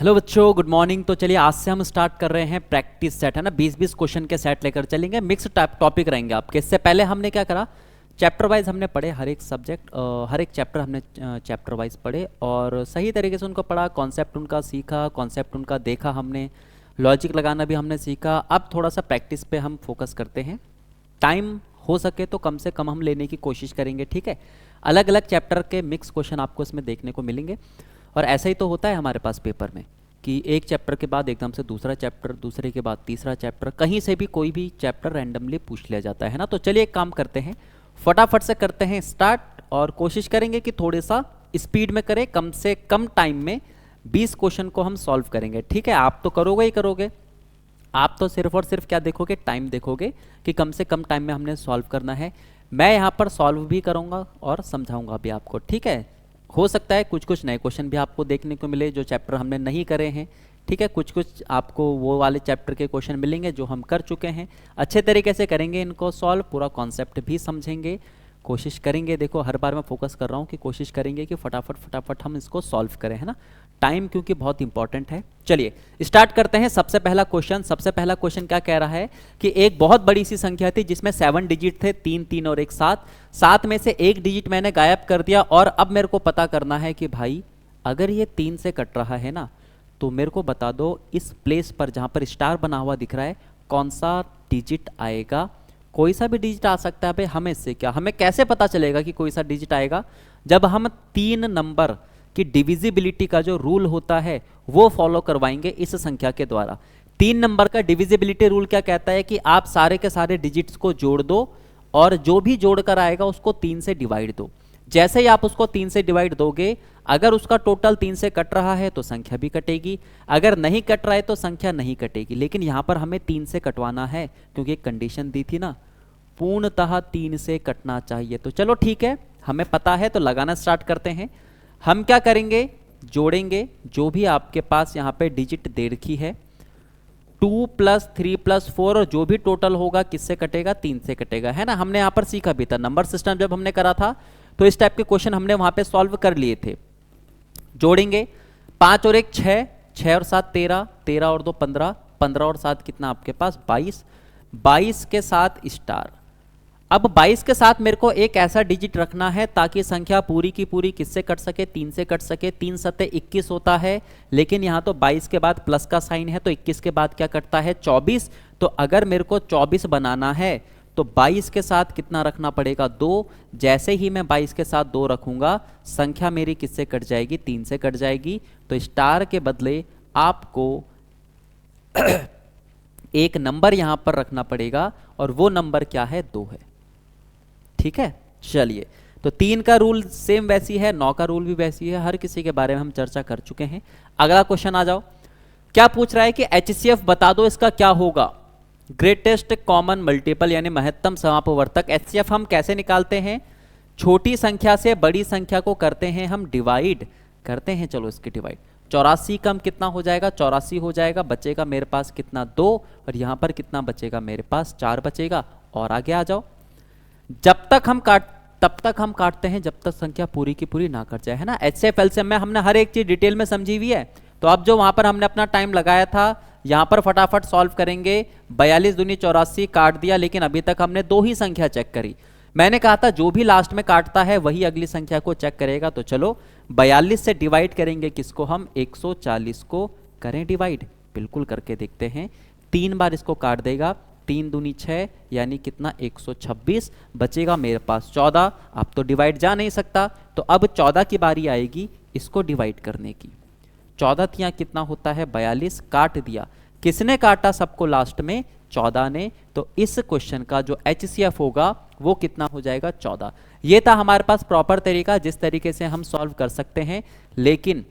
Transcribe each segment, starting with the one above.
Hello बच्चों, good morning. तो चलिए आज से हम स्टार्ट कर रहे हैं प्रैक्टिस सेट, है ना। 20-20 क्वेश्चन के सेट लेकर चलेंगे। मिक्स टॉपिक रहेंगे आपके। इससे पहले हमने क्या करा, चैप्टर वाइज हमने पढ़े हर एक सब्जेक्ट, हर एक चैप्टर हमने चैप्टर वाइज पढ़े और सही तरीके से उनको पढ़ा, कॉन्सेप्ट उनका सीखा, कॉन्सेप्ट उनका देखा हमने, लॉजिक लगाना भी हमने सीखा। अब थोड़ा सा प्रैक्टिस पे हम फोकस करते हैं। टाइम हो सके तो कम से कम हम लेने की कोशिश करेंगे, ठीक है। अलग अलग चैप्टर के मिक्स क्वेश्चन आपको इसमें देखने को मिलेंगे और ऐसा ही तो होता है हमारे पास पेपर में कि एक चैप्टर के बाद एकदम से दूसरा चैप्टर, दूसरे के बाद तीसरा चैप्टर, कहीं से भी कोई भी चैप्टर रैंडमली पूछ लिया जाता है ना। तो चलिए एक काम करते हैं, फटाफट से करते हैं स्टार्ट और कोशिश करेंगे कि थोड़े सा स्पीड में करें। कम से कम टाइम में 20 क्वेश्चन को हम सॉल्व करेंगे, ठीक है। आप तो करोगे ही करोगे, आप तो सिर्फ और सिर्फ क्या देखोगे, टाइम देखोगे कि कम से कम टाइम में हमने सॉल्व करना है। मैं यहाँ पर सॉल्व भी करूँगा और समझाऊंगा भी आपको, ठीक है। हो सकता है कुछ कुछ नए क्वेश्चन भी आपको देखने को मिले जो चैप्टर हमने नहीं करे हैं, ठीक है। कुछ कुछ आपको वो वाले चैप्टर के क्वेश्चन मिलेंगे जो हम कर चुके हैं। अच्छे तरीके से करेंगे इनको सॉल्व, पूरा कॉन्सेप्ट भी समझेंगे, कोशिश करेंगे। देखो हर बार मैं फोकस कर रहा हूँ कि कोशिश करेंगे कि फटाफट फटाफट हम इसको सॉल्व करें, है ना। टाइम क्योंकि बहुत इंपॉर्टेंट है। चलिए स्टार्ट करते हैं। सबसे पहला क्वेश्चन क्या कह रहा है कि एक बहुत बड़ी सी संख्या थी जिसमें 7 डिजिट थे, 3 3 और एक 7। 7 में से एक डिजिट मैंने गायब कर दिया और अब मेरे को पता करना है कि भाई अगर ये 3 से कट रहा है ना, तो मेरे को बता दो इस प्लेस पर जहां पर स्टार बना हुआ दिख रहा है कौन सा डिजिट आएगा। कोई सा भी डिजिट आ सकता है भाई, हमें इससे क्या, हमें कैसे पता चलेगा कि कोई सा डिजिट आएगा? जब हम 3 नंबर की डिविजिबिलिटी का जो रूल होता है वो फॉलो करवाएंगे इस संख्या के द्वारा। 3 नंबर का डिविजिबिलिटी रूल क्या कहता है कि आप सारे के सारे डिजिट्स को जोड़ दो और जो भी जोड़कर आएगा उसको 3 से डिवाइड दो। जैसे ही आप उसको 3 से डिवाइड दोगे, अगर उसका टोटल 3 से कट रहा है तो संख्या भी कटेगी, अगर नहीं कट रहा है तो संख्या नहीं कटेगी। लेकिन यहां पर हमें 3 से कटवाना है क्योंकि एक कंडीशन दी थी ना, पूर्णतः 3 से कटना चाहिए। तो चलो ठीक है, हमें पता है तो लगाना स्टार्ट करते हैं। हम क्या करेंगे, जोड़ेंगे जो भी आपके पास यहाँ पे डिजिट दे रखी है, 2 + 3 + 4, और जो भी टोटल होगा किससे कटेगा, 3 से कटेगा, है ना। हमने यहाँ पर सीखा भी था, नंबर सिस्टम जब हमने करा था तो इस टाइप के क्वेश्चन हमने वहां पे सॉल्व कर लिए थे। जोड़ेंगे 5 और 1 6, 6 और 7 13, 13 और 2 15, 15 और 7 कितना आपके पास 22, 22 के साथ स्टार। अब 22 के साथ मेरे को एक ऐसा डिजिट रखना है ताकि संख्या पूरी की पूरी किससे कट सके, 3 से कट सके। 3 सत्ते 21 होता है, लेकिन यहाँ तो 22 के बाद प्लस का साइन है तो 21 के बाद क्या कटता है, 24। तो अगर मेरे को 24 बनाना है तो 22 के साथ कितना रखना पड़ेगा, 2। जैसे ही मैं 22 के साथ 2 रखूंगा, संख्या मेरी किससे कट जाएगी, 3 से कट जाएगी। तो स्टार के बदले आपको एक नंबर यहां पर रखना पड़ेगा और वो नंबर क्या है, 2 है, ठीक है। चलिए, तो 3 का रूल सेम वैसी है, 9 का रूल भी वैसी है, हर किसी के बारे में हम चर्चा कर चुके हैं। अगला क्वेश्चन आ जाओ। क्या पूछ रहा है कि HCF बता दो इसका क्या होगा, ग्रेटेस्ट कॉमन मल्टीपल यानी महत्तम समापवर्तक। HCF हम कैसे निकालते हैं, छोटी संख्या से बड़ी संख्या को करते हैं हम डिवाइड, करते हैं। चलो इसकी डिवाइड, 84 कम कितना हो जाएगा, 84 हो जाएगा। बचेगा मेरे पास कितना, 2, और यहां पर कितना बचेगा मेरे पास, 4 बचेगा। और आगे आ जाओ, जब तक हम तब तक हम काटते हैं जब तक संख्या पूरी की पूरी ना कट जाए, है ना। HCF LCM में हमने हर एक चीज डिटेल में समझी हुई है। तो अब जो वहां पर हमने अपना टाइम लगाया था, यहां पर फटाफट सॉल्व करेंगे। 42 दूनी 84 काट दिया, लेकिन अभी तक हमने 2 ही संख्या चेक करी। मैंने कहा था जो भी लास्ट में काटता है वही अगली संख्या को चेक करेगा। तो चलो 42 से डिवाइड करेंगे किसको हम, 140 को करें डिवाइड, बिल्कुल करके देखते हैं। 3 बार इसको काट देगा, 3 दूनी 6 यानी कितना, 126। बचेगा मेरे पास 14। अब तो डिवाइड जा नहीं सकता, तो अब 14 की बारी आएगी इसको डिवाइड करने की। 14 तिया कितना होता है, 42, काट दिया। किसने काटा सबको लास्ट में, 14 ने। तो इस क्वेश्चन का जो HCF होगा वो कितना हो जाएगा, 14। ये था हमारे पास प्रॉपर तरीका जिस तरीके से हम सॉल्व कर सकते हैं। लेकिन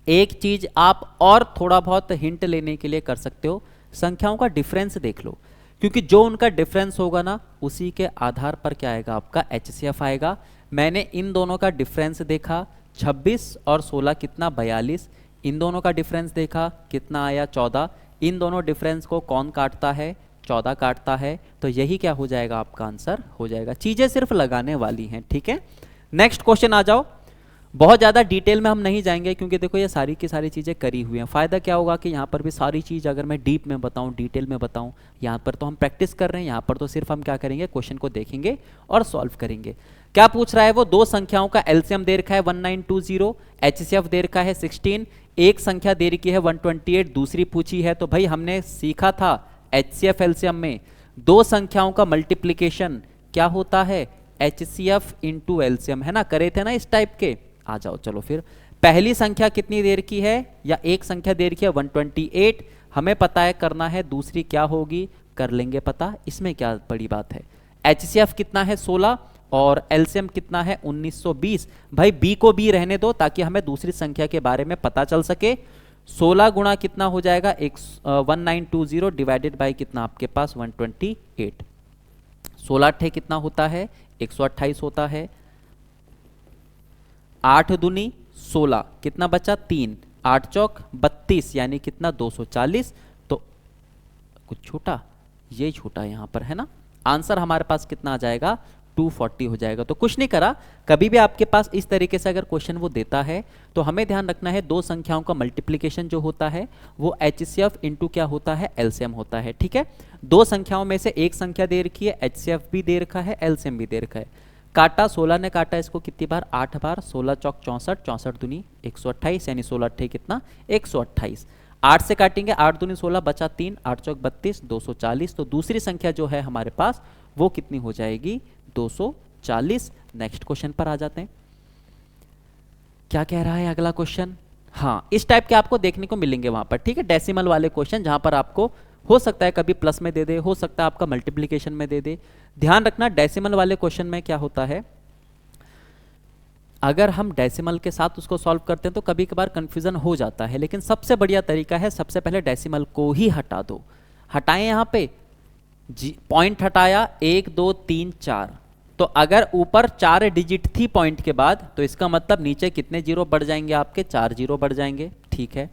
एक चीज आप और थोड़ा बहुत हिंट लेने के लिए कर सकते हो, संख्याओं का डिफरेंस देख लो, क्योंकि जो उनका डिफरेंस होगा ना उसी के आधार पर क्या आएगा, आपका HCF आएगा। मैंने इन दोनों का डिफरेंस देखा, 26 और 16 कितना, 42। इन दोनों का डिफरेंस देखा, कितना आया, 14। इन दोनों डिफरेंस को कौन काटता है, 14 काटता है। तो यही क्या हो जाएगा, आपका आंसर हो जाएगा। चीजें सिर्फ लगाने वाली हैं, ठीक है। नेक्स्ट क्वेश्चन आ जाओ। बहुत ज़्यादा डिटेल में हम नहीं जाएंगे क्योंकि देखो ये सारी की सारी चीज़ें करी हुई हैं। फ़ायदा क्या होगा कि यहाँ पर भी सारी चीज़ अगर मैं डीप में बताऊँ, डिटेल में बताऊँ, यहाँ पर तो हम प्रैक्टिस कर रहे हैं, यहाँ पर तो सिर्फ हम क्या करेंगे, क्वेश्चन को देखेंगे और सॉल्व करेंगे। क्या पूछ रहा है वो, दो संख्याओं का एलसीएम दे रखा है 1920, एचसीएफ दे रखा है 16, एक संख्या दे रखी है 128, दूसरी पूछी है। तो भाई हमने सीखा था एचसीएफ एलसीएम में दो संख्याओं का मल्टीप्लीकेशन क्या होता है, एचसीएफ इंटू एलसीएम, है ना, करे थे ना इस टाइप के। आ जाओ चलो फिर, पहली संख्या कितनी देर की है, या एक संख्या देर की है 128, हमें पता है करना है, दूसरी क्या होगी कर लेंगे पता, इसमें क्या बड़ी बात है। एचसीएफ कितना है 16 और एलसीएम कितना है 1920। भाई बी को बी रहने दो ताकि हमें दूसरी संख्या के बारे में पता चल सके। 16 गुणा कितना हो जाएगा 1920 डिवाइडेड बाई कितना आपके पास 128। 16 अट्ठे कितना होता है 128 होता है। 8 दूनी 16, कितना बचा 3, 8 चौक 32 यानी कितना 240। तो कुछ छोटा, ये छोटा यहां पर है ना, आंसर हमारे पास कितना आ जाएगा 240 हो जाएगा। तो कुछ नहीं करा, कभी भी आपके पास इस तरीके से अगर क्वेश्चन वो देता है तो हमें ध्यान रखना है दो संख्याओं का मल्टीप्लिकेशन जो होता है वो एचसीएफ इंटू क्या होता है एलसीएम होता है। ठीक है, दो संख्याओं में से एक संख्या दे रखी है, एचसीएफ भी दे रखा है, एलसीएम भी दे रखा है। काटा 16 ने काटा इसको कितनी बार 8 बार, 16 चौक 64, 64 दूनी 128 यानी 16 अट्ठे कितना 128। 8 से काटेंगे 8 दूनी 16 बचा 3, 8 चौक 32 240। तो दूसरी संख्या जो है हमारे पास वो कितनी हो जाएगी 240। नेक्स्ट क्वेश्चन पर आ जाते हैं, क्या कह रहा है अगला क्वेश्चन। हाँ, इस टाइप के आपको देखने को मिलेंगे वहां पर। ठीक है, डेसिमल वाले क्वेश्चन जहां पर आपको हो सकता है कभी प्लस में दे दे, हो सकता है आपका मल्टीप्लिकेशन में दे दे। ध्यान रखना डेसिमल वाले क्वेश्चन में क्या होता है, अगर हम डेसिमल के साथ उसको सॉल्व करते हैं तो कभी कभार कंफ्यूजन हो जाता है, लेकिन सबसे बढ़िया तरीका है सबसे पहले डेसिमल को ही हटा दो। हटाएं यहां पे पॉइंट हटाया 1 2 3 4, तो अगर ऊपर 4 डिजिट थी पॉइंट के बाद तो इसका मतलब नीचे कितने जीरो बढ़ जाएंगे आपके 4 जीरो बढ़ जाएंगे। ठीक है,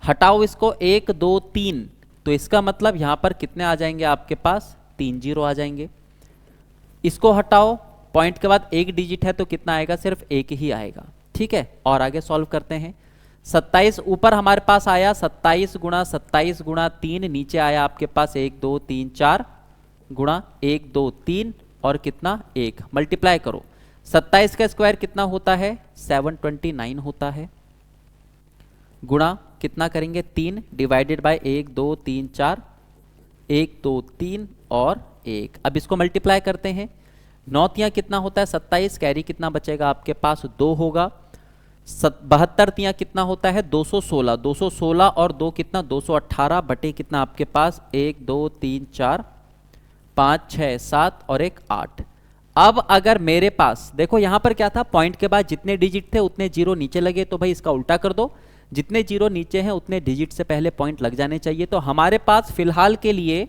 हटाओ इसको 1 2 3, तो इसका मतलब यहां पर कितने आ जाएंगे आपके पास 3 जीरो आ जाएंगे। इसको हटाओ, पॉइंट के बाद एक डिजिट है तो कितना आएगा सिर्फ एक ही आएगा। ठीक है, और आगे सॉल्व करते हैं। 27 ऊपर हमारे पास आया 27 गुणा 27 गुणा 3, नीचे आया आपके पास 1 2 3 4 गुणा 1 2 3 और कितना 1, मल्टीप्लाई करो। 27 का स्क्वायर कितना होता है 729 होता है, गुणा कितना करेंगे 3 डिवाइडेड बाय 1 2 3 4, 1 2 3 और 1। अब इसको मल्टीप्लाई करते हैं, 9 तियां कितना होता है 27, कैरी कितना बचेगा आपके पास 2 होगा। 72 तियां कितना होता है 216, 216 और 2 कितना 218 बटे कितना आपके पास 1 2 3 4 5 6 7 और 1 8। अब अगर मेरे पास देखो यहां पर क्या था, पॉइंट के बाद जितने डिजिट थे उतने जीरो नीचे लगे, तो भाई इसका उल्टा कर दो, जितने जीरो नीचे हैं उतने डिजिट से पहले पॉइंट लग जाने चाहिए। तो हमारे पास फिलहाल के लिए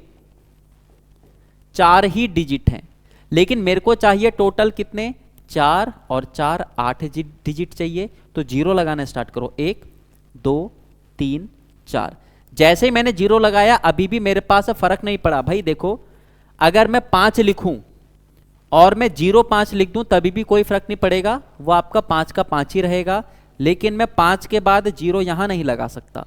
4 ही डिजिट हैं, लेकिन मेरे को चाहिए टोटल कितने 4 और 4 8 डिजिट चाहिए। तो जीरो लगाना स्टार्ट करो, 1 2 3 4। जैसे ही मैंने जीरो लगाया अभी भी मेरे पास फर्क नहीं पड़ा। भाई देखो, अगर मैं 5 लिखूं और मैं 0 5 लिख दूं तभी भी कोई फर्क नहीं पड़ेगा, वो आपका 5 का 5 ही रहेगा। लेकिन मैं 5 के बाद जीरो यहां नहीं लगा सकता,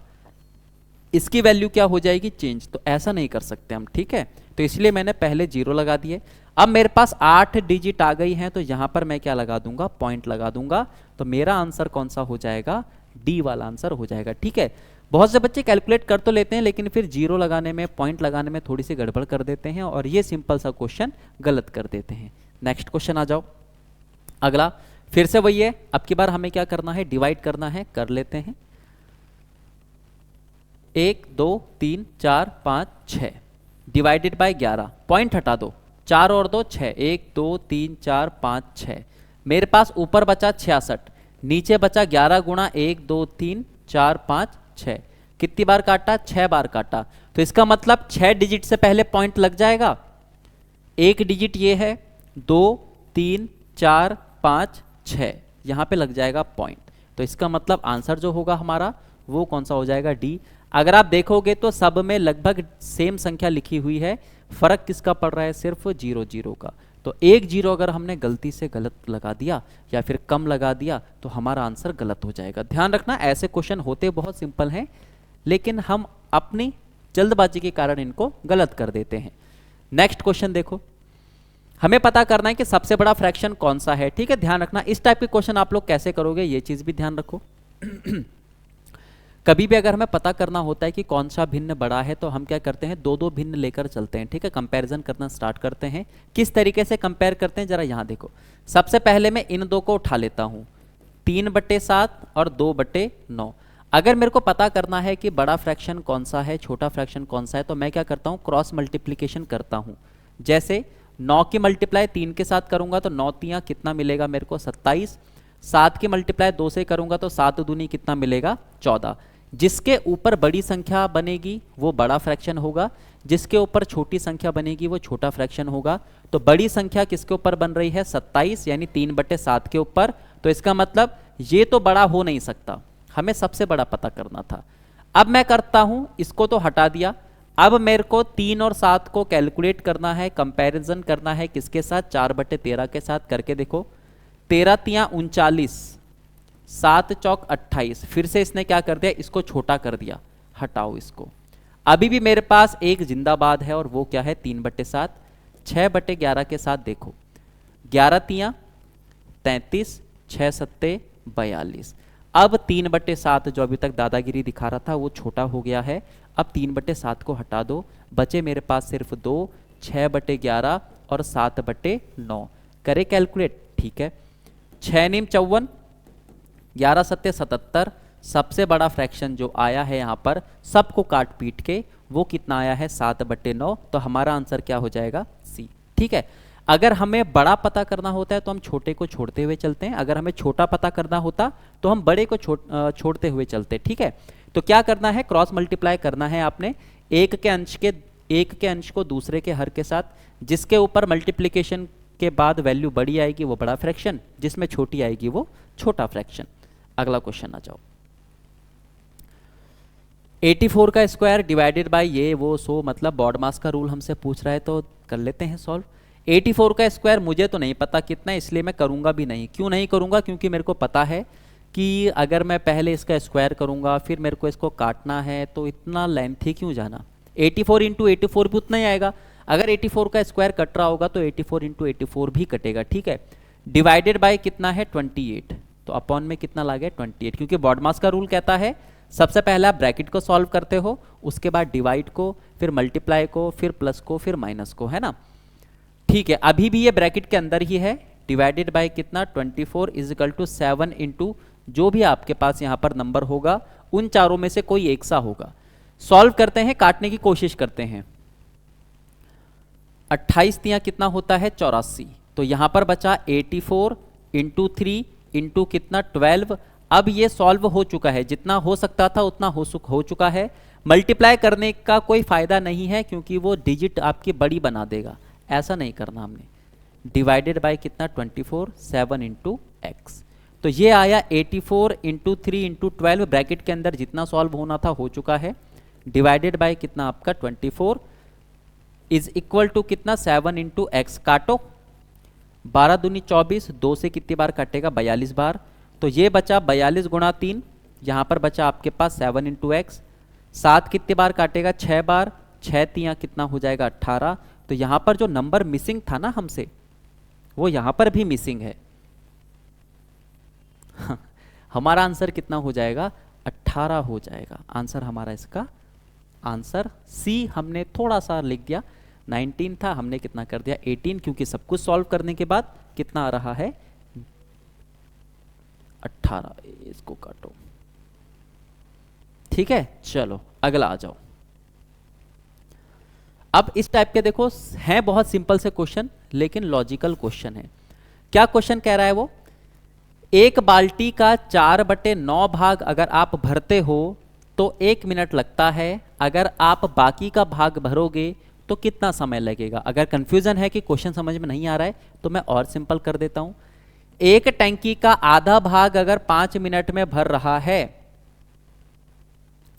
इसकी वैल्यू क्या हो जाएगी चेंज, तो ऐसा नहीं कर सकते हम। ठीक है, तो इसलिए मैंने पहले जीरो लगा दिए। अब मेरे पास 8 डिजिट आ गई हैं तो यहां पर मैं क्या लगा दूंगा पॉइंट लगा दूंगा। तो मेरा आंसर कौन सा हो जाएगा डी वाला आंसर हो जाएगा। ठीक है, बहुत से बच्चे कैलकुलेट कर तो लेते हैं लेकिन फिर जीरो लगाने में पॉइंट लगाने में थोड़ी सी गड़बड़ कर देते हैं और ये सिंपल सा क्वेश्चन गलत कर देते हैं। नेक्स्ट क्वेश्चन आ जाओ, अगला फिर से वही है, अब की बार हमें क्या करना है डिवाइड करना है, कर लेते हैं। 1 2 3 4 5 6 डिवाइडेड बाय 11, पॉइंट हटा दो, 4 और 2 6, 1 2 3 4 5 6। मेरे पास ऊपर बचा 66, नीचे बचा 11 गुणा 1 2 3 4 5 6। कितनी बार काटा 6 बार काटा, तो इसका मतलब 6 डिजिट से पहले पॉइंट लग जाएगा। एक डिजिट ये है, 2 3 4 5 6 यहां पे लग जाएगा पॉइंट। तो इसका मतलब आंसर जो होगा हमारा वो कौन सा हो जाएगा डी। अगर आप देखोगे तो सब में लगभग सेम संख्या लिखी हुई है, फर्क किसका पड़ रहा है सिर्फ 0 0 का। तो एक जीरो अगर हमने गलती से गलत लगा दिया या फिर कम लगा दिया तो हमारा आंसर गलत हो जाएगा। ध्यान रखना, ऐसे क्वेश्चन होते बहुत सिंपल हैं, लेकिन हम अपनी जल्दबाजी के कारण इनको गलत कर देते हैं। नेक्स्ट क्वेश्चन देखो, हमें पता करना है कि सबसे बड़ा फ्रैक्शन कौन सा है। ठीक है, ध्यान रखना, इस टाइप के क्वेश्चन आप लोग कैसे करोगे ये चीज भी ध्यान रखो। कभी भी अगर हमें पता करना होता है कि कौन सा भिन्न बड़ा है तो हम क्या करते हैं, दो दो भिन्न लेकर चलते हैं। ठीक है, कंपैरिजन करना स्टार्ट करते हैं। किस तरीके से कंपेयर करते हैं जरा यहां देखो। सबसे पहले मैं इन दो को उठा लेता हूं, 3/7 और 2/9। अगर मेरे को पता करना है कि बड़ा फ्रैक्शन कौन सा है, छोटा फ्रैक्शन कौन सा है, तो मैं क्या करता हूं, क्रॉस मल्टीप्लीकेशन करता हूं। जैसे 9 की मल्टीप्लाई 3 के साथ करूंगा तो 9 तियां कितना मिलेगा मेरे को, 27। 7 की मल्टीप्लाई 2 से करूंगा तो 7 दूनी कितना मिलेगा, 14। जिसके ऊपर बड़ी संख्या बनेगी वो बड़ा फ्रैक्शन होगा, जिसके ऊपर छोटी संख्या बनेगी वो छोटा फ्रैक्शन होगा। तो बड़ी संख्या किसके ऊपर बन रही है, 27, यानी 3/7 के ऊपर। तो इसका मतलब ये तो बड़ा हो नहीं सकता, हमें सबसे बड़ा पता करना था। अब मैं करता हूं, इसको तो हटा दिया, अब मेरे को 3 और 7 को कैलकुलेट करना है, कंपैरिजन करना है किसके साथ, 4/13 के साथ। करके देखो, 13 तियां 39, 7 चौक 28। फिर से इसने क्या कर दिया, इसको छोटा कर दिया, हटाओ इसको। अभी भी मेरे पास एक जिंदाबाद है और वो क्या है, 3/7। 6/11 के साथ देखो, 11 तियां 33, 6 सत्ते 42। अब 3/7 जो अभी तक दादागिरी दिखा रहा था वो छोटा हो गया है। अब 3/7 को हटा दो, बचे मेरे पास सिर्फ 2, 6/11 और 7/9। करे कैलकुलेट, ठीक है, 6 नीम 54, 11 सत्ते 77। सबसे बड़ा फ्रैक्शन जो आया है यहाँ पर सबको काट पीट के, वो कितना आया है, 7/9। तो हमारा आंसर क्या हो जाएगा, सी। ठीक है, अगर हमें बड़ा पता करना होता है तो हम छोटे को छोड़ते हुए चलते हैं, अगर हमें छोटा पता करना होता तो हम बड़े को छोड़ते हुए चलते। ठीक है, तो क्या करना है, क्रॉस मल्टीप्लाई करना है आपने एक के अंश को दूसरे के हर के साथ। जिसके ऊपर मल्टीप्लीकेशन के बाद वैल्यू बड़ी आएगी वो बड़ा फ्रैक्शन, जिसमें छोटी आएगी वो छोटा फ्रैक्शन। अगला क्वेश्चन आ जाओ, 84 का स्क्वायर डिवाइडेड बाय ये वो सो, मतलब बॉडमास का रूल हमसे पूछ रहा है तो कर लेते हैं सॉल्व। 84 का स्क्वायर मुझे तो नहीं पता कितना, इसलिए मैं करूंगा भी नहीं। क्यों नहीं करूंगा, क्योंकि मेरे को पता है कि अगर मैं पहले इसका स्क्वायर करूंगा फिर मेरे को इसको काटना है तो इतना लेंथी क्यों जाना। 84 इंटू 84 भी उतना ही आएगा। अगर 84 का स्क्वायर कट रहा होगा तो 84 इंटू 84 भी कटेगा। ठीक है, डिवाइडेड बाय कितना है, 28। तो अपॉन में कितना ला गया, 28, क्योंकि बॉडमास का रूल कहता है सबसे पहले आप ब्रैकेट को सॉल्व करते हो, उसके बाद डिवाइड को, फिर मल्टीप्लाई को, फिर प्लस को, फिर माइनस को, है ना। ठीक है, अभी भी ये ब्रैकेट के अंदर ही है। डिवाइडेड बाय कितना, 24 इज इक्वल टू 7 इंटू जो भी आपके पास यहां पर नंबर होगा उन चारों में से कोई एक सा होगा। सॉल्व करते हैं, काटने की कोशिश करते हैं। 28 तियां कितना होता है, 84। तो यहां पर बचा 84 इंटू 3 इंटू कितना, 12। अब ये सॉल्व हो चुका है, जितना हो सकता था उतना हो चुका है। मल्टीप्लाई करने का कोई फायदा नहीं है क्योंकि वो डिजिट आपकी बड़ी बना देगा, ऐसा नहीं करना हमने। डिवाइडेड बाय कितना, 24, 7 इंटू एक्स। तो ये आया 84 इंटू 3 इंटू 12, ब्रैकेट के अंदर जितना सॉल्व होना था हो चुका है। डिवाइडेड बाय कितना आपका 24 इज इक्वल टू कितना, 7 इंटू एक्स। काटो, 12 दूनी 24, 2 से कितनी बार काटेगा, 42 बार। तो ये बचा 42 गुणा 3, यहाँ पर बचा आपके पास 7 इंटू एक्स। 7 कितनी बार काटेगा, 6 बार। 6 तियां कितना हो जाएगा, 18। तो यहाँ पर जो नंबर मिसिंग था ना हमसे, वो यहाँ पर भी मिसिंग है। हमारा आंसर कितना हो जाएगा, 18 हो जाएगा आंसर हमारा। इसका आंसर सी हमने थोड़ा सा लिख दिया, 19 था, हमने कितना कर दिया 18, क्योंकि सब कुछ सॉल्व करने के बाद कितना आ रहा है, 18। इसको काटो, ठीक है। चलो अगला आ जाओ। अब इस टाइप के देखो हैं बहुत सिंपल से क्वेश्चन, लेकिन लॉजिकल क्वेश्चन है। क्या क्वेश्चन कह रहा है वो, एक बाल्टी का 4/9 भाग अगर आप भरते हो तो 1 मिनट लगता है, अगर आप बाकी का भाग भरोगे तो कितना समय लगेगा। अगर कंफ्यूजन है कि क्वेश्चन समझ में नहीं आ रहा है तो मैं और सिंपल कर देता हूं। एक टंकी का आधा भाग अगर 5 मिनट में भर रहा है,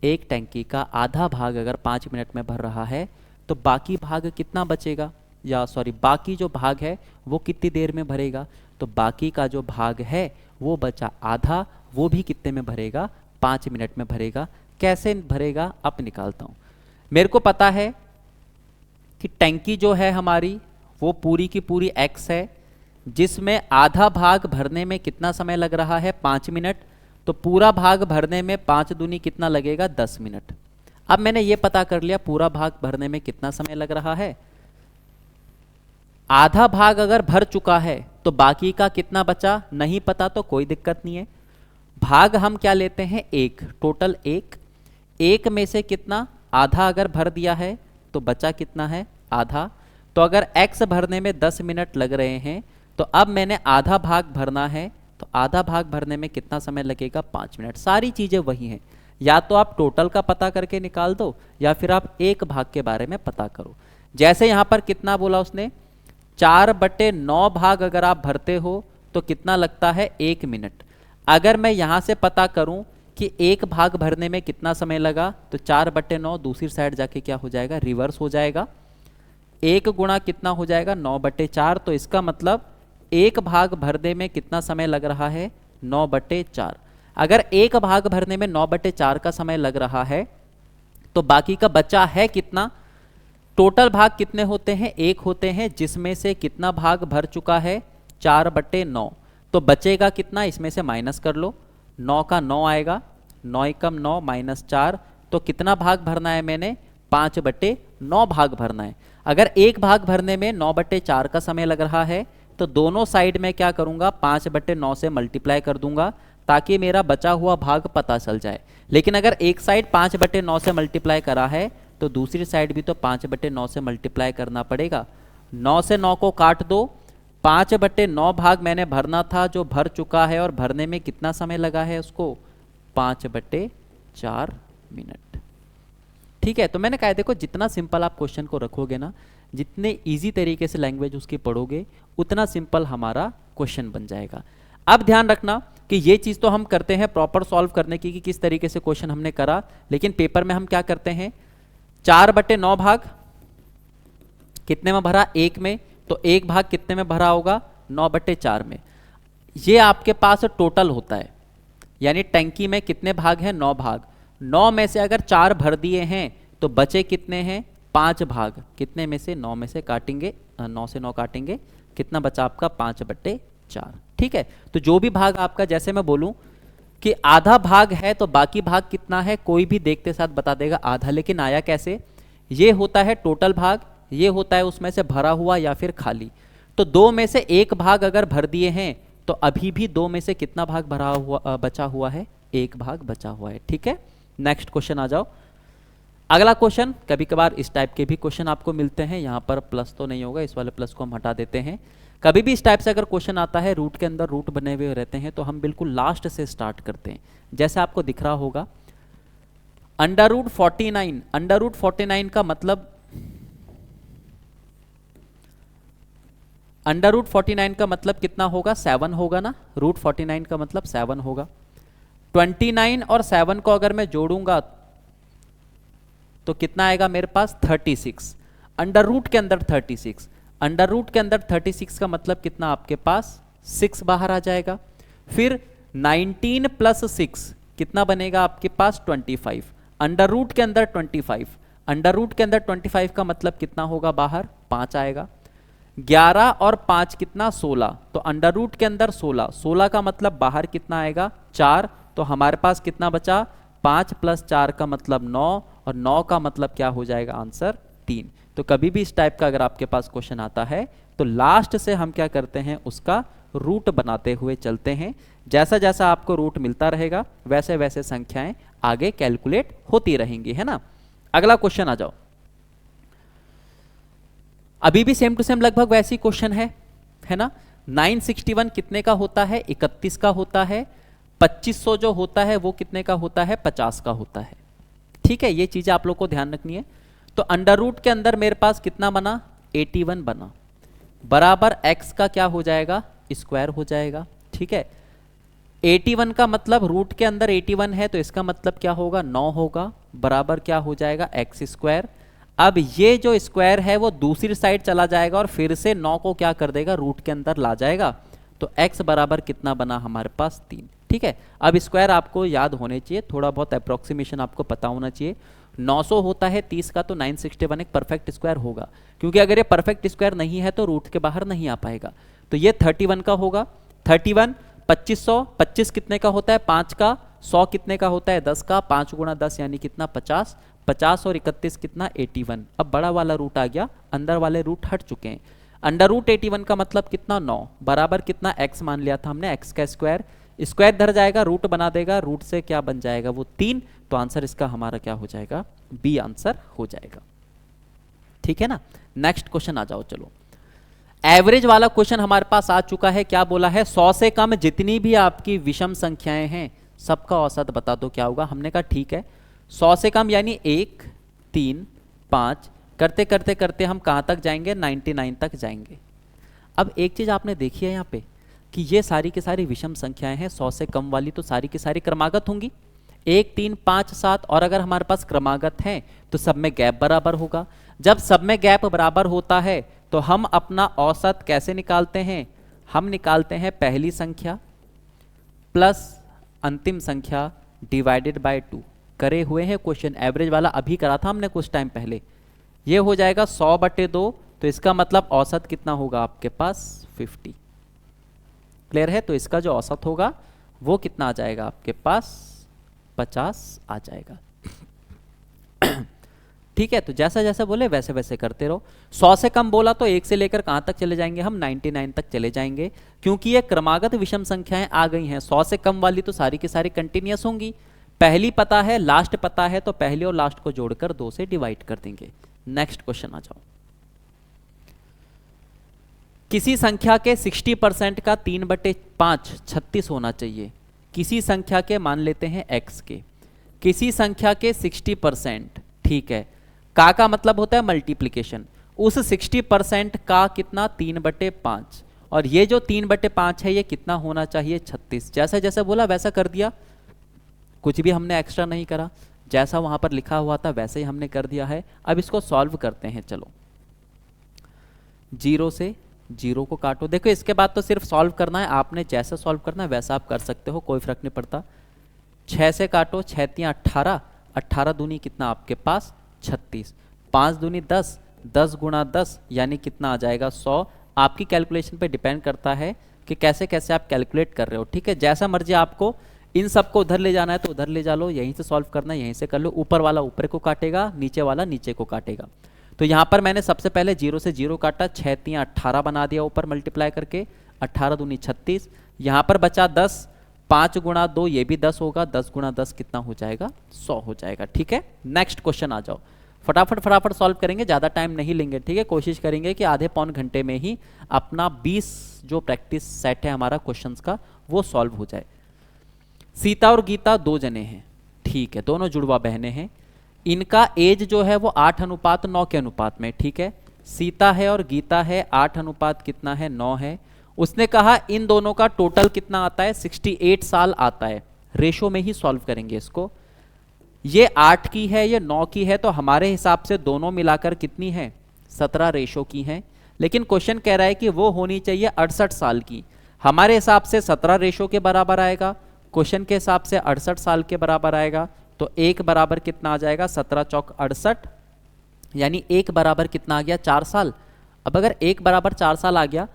एक टंकी का आधा भाग अगर 5 मिनट में भर रहा है तो बाकी भाग कितना बचेगा। या सॉरी बाकी जो भाग है वो कितनी देर में भरेगा, तो बाकी का जो भाग है वो बचा आधा, वो भी कितने में भरेगा, 5 मिनट में भरेगा। कैसे भरेगा अब निकालता हूं। मेरे को पता है कि टंकी जो है हमारी वो पूरी की पूरी x है, जिसमें आधा भाग भरने में कितना समय लग रहा है, 5 मिनट। तो पूरा भाग भरने में 5 दूनी कितना लगेगा, 10 मिनट। अब मैंने ये पता कर लिया पूरा भाग भरने में कितना समय लग रहा है। आधा भाग अगर भर चुका है तो बाकी का कितना बचा नहीं पता, तो कोई दिक्कत नहीं है। भाग हम क्या लेते हैं, एक, टोटल एक में से कितना, आधा अगर भर दिया है तो बचा कितना है, आधा। तो अगर x भरने में 10 मिनट लग रहे हैं तो अब मैंने आधा भाग भरना है, तो आधा भाग भरने में कितना समय लगेगा, 5 मिनट। सारी चीजें वही हैं, या तो आप टोटल का पता करके निकाल दो या फिर आप एक भाग के बारे में पता करो। जैसे यहां पर कितना बोला उसने, 4/9 भाग अगर आप भरते हो तो कितना लगता है, 1 मिनट। अगर मैं यहां से पता करूं कि एक भाग भरने में कितना समय लगा, तो 4/9 दूसरी साइड जाके क्या हो जाएगा, रिवर्स हो जाएगा। 1 गुणा कितना हो जाएगा, 9/4। तो इसका मतलब एक भाग भरने में कितना समय लग रहा है, 9/4। अगर एक भाग भरने में 9/4 का समय लग रहा है तो बाकी का बचा है कितना, टोटल भाग कितने होते हैं, 1 होते हैं, जिसमें से कितना भाग भर चुका है, 4/9। तो बचेगा कितना, इसमें से माइनस कर लो, 9 का 9 आएगा, 9 एकम 9 माइनस 4। तो कितना भाग भरना है मैंने, 5/9 भाग भरना है। अगर एक भाग भरने में 9/4 का समय लग रहा है तो दोनों साइड में क्या करूंगा, 5/9 से मल्टीप्लाई कर दूंगा ताकि मेरा बचा हुआ भाग पता चल जाए। लेकिन अगर एक साइड 5/9 से मल्टीप्लाई करा है तो दूसरी साइड भी तो 5/9 से मल्टीप्लाई करना पड़ेगा। 9 से 9 को काट दो, 5/9 भाग मैंने भरना था जो भर चुका है, और भरने में कितना समय लगा है उसको, 5/4 मिनट। ठीक है, तो मैंने कहा देखो जितना सिंपल आप क्वेश्चन को रखोगे ना, जितने इजी तरीके से लैंग्वेज उसकी पढ़ोगे, उतना सिंपल हमारा क्वेश्चन बन जाएगा। अब ध्यान रखना कि ये चीज तो हम करते हैं प्रॉपर सॉल्व करने की, कि किस तरीके से क्वेश्चन हमने करा, लेकिन पेपर में हम क्या करते हैं, 4/9 भाग कितने में भरा, 1 में। तो एक भाग कितने में भरा होगा, 9/4 में। ये आपके पास टोटल होता है, यानी टंकी में कितने भाग हैं, 9 भाग। 9 में से अगर 4 भर दिए हैं तो बचे कितने हैं, 5 भाग। कितने में से, 9 में से काटेंगे, 9 से 9 काटेंगे, कितना बचा आपका, 5/4। ठीक है, तो जो भी भाग आपका, जैसे मैं बोलूं कि आधा भाग है तो बाकी भाग कितना है, कोई भी देखते साथ बता देगा आधा। लेकिन आया कैसे, ये होता है टोटल भाग, ये होता है उसमें से भरा हुआ या फिर खाली। तो 2 में से 1 भाग अगर भर दिए हैं तो अभी भी 2 में से कितना भाग भरा हुआ बचा हुआ है, 1 भाग बचा हुआ है। ठीक है, नेक्स्ट क्वेश्चन आ जाओ। अगला क्वेश्चन, कभी कभार इस टाइप के भी क्वेश्चन आपको मिलते हैं, यहां पर प्लस तो नहीं होगा, इस वाले प्लस को हम हटा देते हैं। कभी भी इस टाइप से अगर क्वेश्चन आता है, रूट के अंदर रूट बने हुए रहते हैं, तो हम बिल्कुल लास्ट से स्टार्ट करते हैं। जैसे आपको दिख रहा होगा √49, √49 का मतलब, √49 का मतलब कितना होगा, 7 होगा ना। √49 का मतलब 7 होगा। 29 और 7 को अगर मैं जोड़ूंगा तो कितना आएगा मेरे पास, 36। अंडर रूट के अंदर 36, अंडर रूट के अंदर 36 का मतलब कितना आपके पास, 6 बाहर आ जाएगा। फिर 19 + 6 कितना बनेगा आपके पास, 25। अंडर रूट के अंदर 25, अंडर रूट के अंदर 25 का मतलब कितना होगा, बाहर 5 आएगा। 11 और 5 कितना, 16। तो अंडर रूट के अंदर 16, 16 का मतलब बाहर कितना आएगा, 4। तो हमारे पास कितना बचा, 5 + 4 का मतलब 9, और 9 का मतलब क्या हो जाएगा, आंसर 3। तो कभी भी इस टाइप का अगर आपके पास क्वेश्चन आता है तो लास्ट से हम क्या करते हैं, उसका रूट बनाते हुए चलते हैं। जैसा जैसा आपको रूट मिलता रहेगा वैसे वैसे संख्याएं आगे कैलकुलेट होती रहेंगी, है ना। अगला क्वेश्चन आ जाओ। अभी भी सेम टू सेम लगभग वैसी क्वेश्चन है ना। 961 कितने का होता है, 31 का होता है। 2500 जो होता है वो कितने का होता है, 50 का होता है। ठीक है, ये चीजें आप लोग को ध्यान रखनी है। तो अंडर रूट के अंदर मेरे पास कितना बना, 81 बना, बराबर x का क्या हो जाएगा, स्क्वायर हो जाएगा। ठीक है, 81 का मतलब रूट के अंदर 81 है तो इसका मतलब क्या होगा, 9 होगा, बराबर क्या हो जाएगा, x स्क्वायर। अब ये जो स्क्वायर है वो दूसरी साइड चला जाएगा और फिर से 9 को क्या कर देगा, रूट के अंदर ला जाएगा। तो x बराबर कितना बना हमारे पास 3। ठीक है, अब स्क्वायर आपको याद होने चाहिए, थोड़ा बहुत अप्रोक्सीमेशन आपको पता होना चाहिए। 900 होता है 30 का, तो 961 एक परफेक्ट स्क्वायर होगा, क्योंकि अगर ये परफेक्ट स्क्वायर नहीं है तो रूट के बाहर नहीं आ पाएगा। तो ये 31 का होगा। 31 2500, 25 कितने का होता है 5 का, 100 कितने का होता है 10 का, 5 गुणा 10 यानी कितना 50, 50 और 31 कितना 81। अब बड़ा वाला रूट आ गया, अंदर वाले रूट हट चुके हैं। अंडर रूट 81 का मतलब कितना 9 बराबर कितना x मान लिया था हमने, x का स्क्वायर, स्क्वायर धर जाएगा रूट बना देगा, रूट से क्या बन जाएगा वो 3। तो आंसर इसका हमारा क्या हो जाएगा, बी आंसर हो जाएगा। ठीक है ना, नेक्स्ट क्वेश्चन आ जाओ। चलो एवरेज वाला क्वेश्चन हमारे पास आ चुका है। क्या बोला है, 100 से कम जितनी भी आपकी विषम संख्याएं हैं सबका औसत बता दो क्या होगा। हमने कहा ठीक है, 100 से कम यानी 1 3 5 करते करते करते हम कहाँ तक जाएंगे, 99 तक जाएंगे। अब एक चीज़ आपने देखी है यहाँ पे कि ये सारी की सारी विषम संख्याएं हैं, 100 से कम वाली तो सारी की सारी क्रमागत होंगी, 1 3 5 7। और अगर हमारे पास क्रमागत हैं तो सब में गैप बराबर होगा। जब सब में गैप बराबर होता है तो हम अपना औसत कैसे निकालते हैं, हम निकालते हैं पहली संख्या प्लस अंतिम संख्या डिवाइडेड बाय 2। करे हुए हैं क्वेश्चन, एवरेज वाला अभी करा था हमने कुछ टाइम पहले। ये हो जाएगा 100/2, तो इसका मतलब औसत कितना होगा आपके पास 50। क्लियर है, तो इसका जो औसत होगा वो कितना आ जाएगा आपके पास 50 आ जाएगा। ठीक है, तो जैसा जैसा बोले वैसे वैसे करते रहो। 100 से कम बोला तो 1 से लेकर कहां तक चले जाएंगे हम, 99 तक चले जाएंगे, क्योंकि ये क्रमागत विषम संख्याएं आ गई हैं। 100 से कम वाली तो सारी की सारी कंटिन्यूअस होंगी, पहली पता है लास्ट पता है, तो पहले और लास्ट को जोड़कर 2 से डिवाइड कर देंगे। नेक्स्ट क्वेश्चन आ जाओ। किसी संख्या के 60% का 3/5 36 होना चाहिए। किसी संख्या के मान लेते हैं x के, किसी संख्या के 60%, ठीक है, का मतलब होता है मल्टीप्लीकेशन, उस 60% का कितना 3/5, और ये जो 3/5 है ये कितना होना चाहिए 36। जैसा जैसा बोला वैसा कर दिया, कुछ भी हमने एक्स्ट्रा नहीं करा, जैसा वहां पर लिखा हुआ था वैसे ही हमने कर दिया है। अब इसको सॉल्व करते हैं। चलो 0 से 0 को काटो, देखो इसके बाद तो सिर्फ सॉल्व करना है, आपने जैसा सॉल्व करना है वैसा आप कर सकते हो, कोई फर्क नहीं पड़ता। 6 से काटो, 6 3 18, 18 दूनी कितना आपके पास 36, 5 दूनी 10, 10 गुणा 10 यानी कितना आ जाएगा 100। आपकी कैलकुलेशन पे डिपेंड करता है कि कैसे कैसे आप कैलकुलेट कर रहे हो। ठीक है, जैसा मर्जी आपको, इन सबको उधर ले जाना है तो उधर ले जा लो, यहीं से सॉल्व करना है यहीं से कर लो, ऊपर वाला ऊपर को काटेगा, नीचे वाला नीचे को काटेगा। तो यहाँ पर मैंने सबसे पहले 0 से 0 काटा, 6 3 18 बना दिया ऊपर मल्टीप्लाई करके, 18 दूनी 36, यहाँ पर बचा 10, 5 गुणा 2 ये भी 10 होगा, 10 गुणा 10 कितना हो जाएगा 100 हो जाएगा। ठीक है, नेक्स्ट क्वेश्चन आ जाओ, फटाफट फटाफट सॉल्व करेंगे, ज़्यादा टाइम नहीं लेंगे। ठीक है, कोशिश करेंगे कि आधे पौन घंटे में ही अपना 20 जो प्रैक्टिस सेट है हमारा क्वेश्चंस का वो सॉल्व हो जाए। सीता और गीता 2 जने हैं, ठीक है, दोनों जुड़वा बहनें हैं, इनका एज जो है वो 8:9 के अनुपात में। ठीक है, सीता है और गीता है, 8 अनुपात कितना है 9 है। उसने कहा इन दोनों का टोटल कितना आता है 68 साल आता है। रेशो में ही सॉल्व करेंगे इसको, ये 8 की है ये 9 की है, तो हमारे हिसाब से दोनों मिलाकर कितनी है 17 रेशो की है। लेकिन क्वेश्चन कह रहा है कि वो होनी चाहिए 68 साल की, हमारे हिसाब से 17 रेशो के बराबर आएगा, क्वेश्चन के हिसाब से 68 साल के बराबर आएगा। तो 1 बराबर कितना आ जाएगा 17 चौक 68, यानी 1 बराबर कितना आ गया 4 साल। अब अगर 1 बराबर 4 साल आ गया,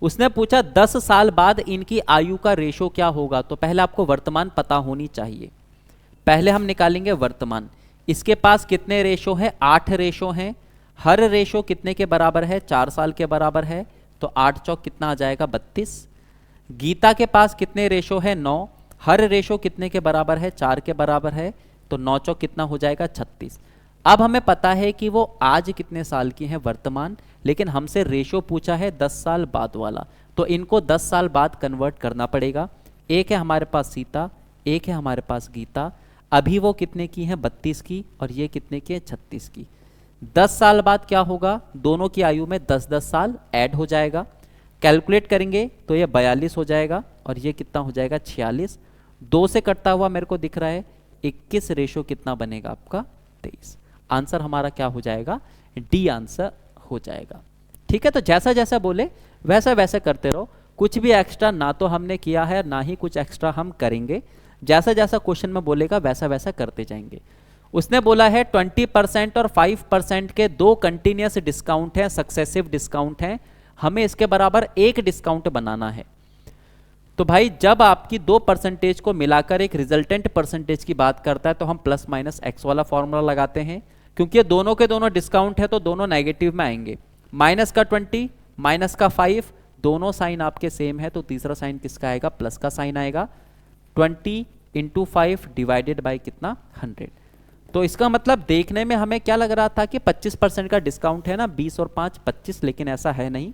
उसने पूछा 10 साल बाद इनकी आयु का रेशो क्या होगा, तो पहले आपको वर्तमान पता होनी चाहिए। पहले हम निकालेंगे वर्तमान, इसके पास कितने रेशो है 8 रेशो हैं, हर रेशो कितने के बराबर है 4 साल के बराबर है, तो 8 चौक कितना आ जाएगा 32। गीता के पास कितने रेशो है 9, हर रेशो कितने के बराबर है 4 के बराबर है, तो 9 चौक कितना हो जाएगा 36। अब हमें पता है कि वो आज कितने साल की हैं वर्तमान, लेकिन हमसे रेशो पूछा है 10 साल बाद वाला, तो इनको 10 साल बाद कन्वर्ट करना पड़ेगा। एक है हमारे पास सीता, एक है हमारे पास गीता, अभी वो कितने की हैं 32 की, और ये कितने की है 36 की। 10 साल बाद क्या होगा, दोनों की आयु में 10-10 साल ऐड हो जाएगा, कैलकुलेट करेंगे तो ये 42 हो जाएगा, और ये कितना हो जाएगा 46। 2 से कटता हुआ मेरे को दिख रहा है 21, रेशो कितना बनेगा आपका 23। आंसर हमारा क्या हो जाएगा, डी आंसर हो जाएगा। ठीक है, तो जैसा जैसा बोले वैसा वैसा करते रहो, कुछ भी एक्स्ट्रा ना तो हमने किया है ना ही कुछ एक्स्ट्रा हम करेंगे, जैसा जैसा क्वेश्चन में बोलेगा वैसा वैसा करते जाएंगे। उसने बोला है 20% और 5% के दो कंटिन्यूस डिस्काउंट हैं, सक्सेसिव डिस्काउंट हैं, हमें इसके बराबर एक डिस्काउंट बनाना है। तो भाई जब आपकी दो परसेंटेज को मिलाकर एक रिजल्टेंट परसेंटेज की बात करता है तो हम प्लस माइनस एक्स वाला फॉर्मूला लगाते हैं, क्योंकि ये दोनों के दोनों डिस्काउंट है तो दोनों नेगेटिव में आएंगे। माइनस का 20 माइनस का 5 दोनों साइन आपके सेम है, तो तीसरा साइन किसका आएगा, प्लस का साइन आएगा। 20 इंटू 5 डिवाइडेड बाई कितना, 100। तो इसका मतलब देखने में हमें क्या लग रहा था कि 25% का डिस्काउंट है ना, 20 और 5 25, लेकिन ऐसा है नहीं।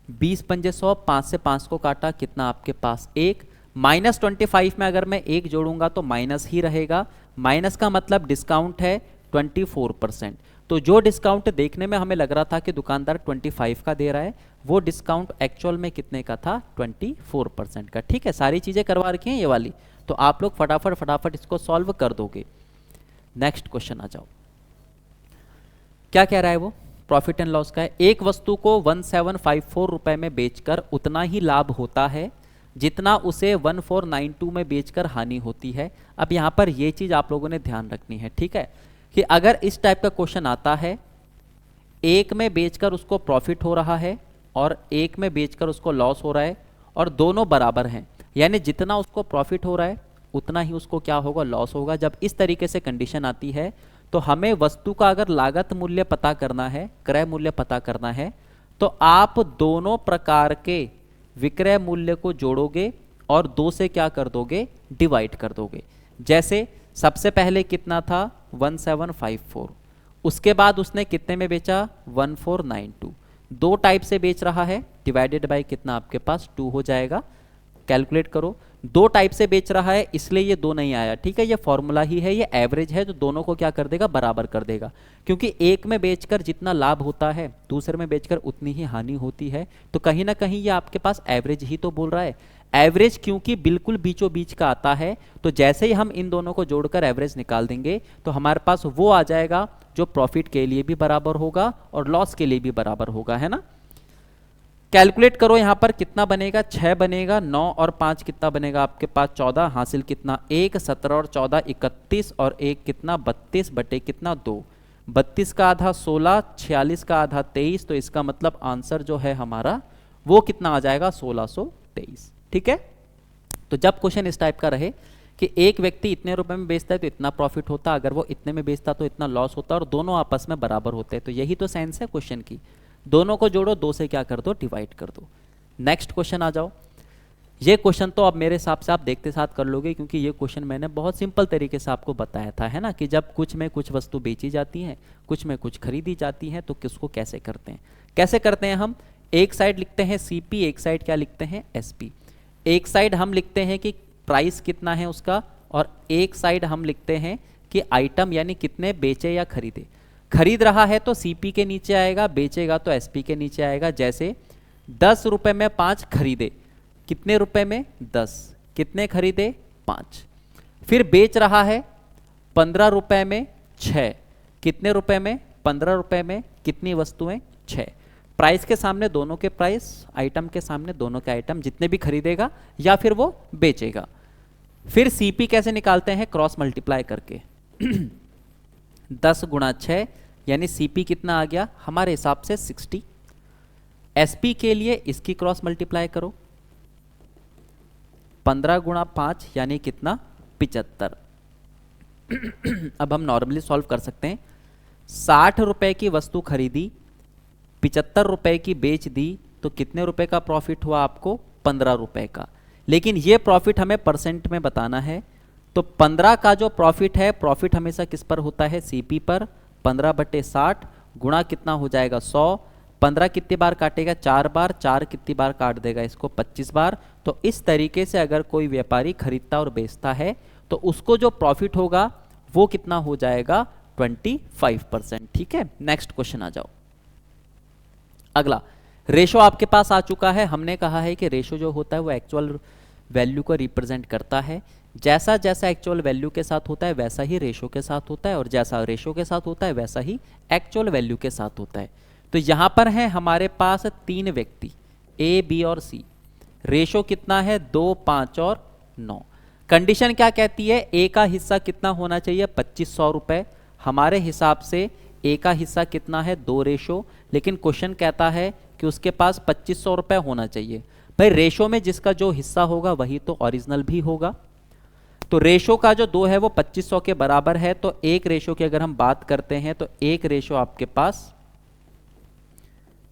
20 पंजे 100, 5 से 5 को काटा, कितना आपके पास 1। माइनस 25 में अगर मैं 1 जोड़ूंगा तो माइनस ही रहेगा, माइनस का मतलब डिस्काउंट है 24%। तो जो डिस्काउंट देखने में हमें लग रहा था कि दुकानदार 25 का दे रहा है, वो डिस्काउंट एक्चुअल में कितने का था, 24% का। ठीक है, सारी चीजें करवा रखी हैं ये वाली, तो आप लोग फटाफट फटाफट इसको सॉल्व कर दोगे। नेक्स्ट क्वेश्चन आ जाओ, क्या कह रहा है वो, प्रॉफिट एंड लॉस का है। एक वस्तु को 1754 रुपए में बेचकर उतना ही लाभ होता है जितना उसे 1492 में बेचकर हानि होती है। अब यहां पर यह चीज आप लोगों ने ध्यान रखनी है, ठीक है, कि अगर इस टाइप का क्वेश्चन आता है, एक में बेचकर उसको प्रॉफिट हो रहा है और एक में बेचकर उसको लॉस हो रहा है और दोनों बराबर हैं, यानी जितना उसको प्रॉफिट हो रहा है उतना ही उसको क्या होगा, लॉस होगा। जब इस तरीके से कंडीशन आती है तो हमें वस्तु का अगर लागत मूल्य पता करना है, क्रय मूल्य पता करना है, तो आप दोनों प्रकार के विक्रय मूल्य को जोड़ोगे और दो से क्या कर दोगे, डिवाइड कर दोगे। जैसे सबसे पहले कितना था 1754, उसके बाद उसने कितने में बेचा 1492, दो टाइप से बेच रहा है, डिवाइडेड बाय कितना आपके पास 2 हो जाएगा। कैलकुलेट करो, दो टाइप से बेच रहा है इसलिए ये 2 नहीं आया, ठीक है, ये फॉर्मूला ही है, ये एवरेज है, तो दोनों को क्या कर देगा, बराबर कर देगा। क्योंकि एक में बेचकर जितना लाभ होता है दूसरे में बेचकर उतनी ही हानि होती है, तो कहीं ना कहीं ये आपके पास एवरेज ही तो बोल रहा है। एवरेज क्योंकि बिल्कुल बीचों बीच का आता है, तो जैसे ही हम इन दोनों को जोड़कर एवरेज निकाल देंगे तो हमारे पास वो आ जाएगा जो प्रॉफिट के लिए भी बराबर होगा और लॉस के लिए भी बराबर होगा, है ना। कैलकुलेट करो, यहां पर कितना बनेगा, 6 बनेगा, 9 और 5 कितना बनेगा आपके पास 14, हासिल कितना 1, 17 और 14 31 और 1 कितना 32 बटे कितना 2, 32 का आधा 16, 46 का आधा 23, तो इसका मतलब आंसर जो है हमारा वो कितना आ जाएगा 1623। ठीक है, तो जब क्वेश्चन इस टाइप का रहे कि एक व्यक्ति इतने रुपए में बेचता है तो इतना प्रॉफिट होता, अगर वो इतने में बेचता तो इतना लॉस होता, और दोनों आपस में बराबर होते हैं, तो यही तो सेंस है क्वेश्चन की। दोनों को जोड़ो, दो से क्या कर दो, डिवाइड कर दो। नेक्स्ट क्वेश्चन आ जाओ। ये क्वेश्चन तो अब मेरे हिसाब से आप देखते साथ कर लोगे, क्योंकि ये क्वेश्चन मैंने बहुत सिंपल तरीके से आपको बताया था, है ना, कि जब कुछ में कुछ वस्तु बेची जाती है, कुछ में कुछ खरीदी जाती है, तो किसको कैसे करते हैं। कैसे करते हैं हम, एक साइड लिखते हैं सीपी, एक साइड क्या लिखते हैं एसपी। एक साइड हम लिखते हैं कि प्राइस कितना है उसका, और एक साइड हम लिखते हैं कि आइटम यानी कितने बेचे या खरीदे। खरीद रहा है तो सीपी के नीचे आएगा, बेचेगा तो एसपी के नीचे आएगा। जैसे 10 रुपए में 5 खरीदे, कितने रुपए में 10, कितने खरीदे 5। फिर बेच रहा है 15 रुपए में 6, कितने रुपए में 15 रुपए में, कितनी वस्तुएं 6। प्राइस के सामने दोनों के प्राइस, आइटम के सामने दोनों के आइटम, जितने भी खरीदेगा या फिर वो बेचेगा। फिर सीपी कैसे निकालते हैं, क्रॉस मल्टीप्लाई करके 10 गुणा 6 यानी सीपी कितना आ गया हमारे हिसाब से 60। एसपी के लिए इसकी क्रॉस मल्टीप्लाई करो, 15 गुणा 5 यानी कितना 75। अब हम नॉर्मली सॉल्व कर सकते हैं, 60 रुपए की वस्तु खरीदी, 75 रुपए की बेच दी, तो कितने रुपए का प्रॉफिट हुआ आपको 15 रुपए का। लेकिन ये प्रॉफिट हमें परसेंट में बताना है, तो 15 का जो प्रॉफिट है, प्रॉफिट हमेशा किस पर होता है, सीपी पर। 15 बटे 60 गुणा कितना हो जाएगा 100। 15 कितनी बार काटेगा, 4 बार, 4 कितनी बार काट देगा इसको 25 बार। तो इस तरीके से अगर कोई व्यापारी खरीदता और बेचता है तो उसको जो प्रॉफिट होगा वो कितना हो जाएगा 25%। ठीक है, नेक्स्ट क्वेश्चन आ जाओ। अगला रेशो आपके पास आ चुका है। हमने कहा है कि रेशो जो होता है वो एक्चुअल वैल्यू को रिप्रेजेंट करता है। जैसा जैसा एक्चुअल वैल्यू के साथ होता है वैसा ही रेशो के साथ होता है, और जैसा रेशो के साथ होता है वैसा ही एक्चुअल वैल्यू के साथ होता है। तो यहाँ पर है हमारे पास 3 व्यक्ति ए, बी और सी। रेशो कितना है 2, 5 और 9। कंडीशन क्या कहती है, ए का हिस्सा कितना होना चाहिए 2500 रुपये। हमारे हिसाब से ए का हिस्सा कितना है 2 रेशो, लेकिन क्वेश्चन कहता है कि उसके पास 2500 रुपये होना चाहिए। भाई रेशो में जिसका जो हिस्सा होगा वही तो ओरिजिनल भी होगा। तो रेशो का जो 2 है वो 2500 के बराबर है। तो एक रेशो की अगर हम बात करते हैं तो एक रेशो आपके पास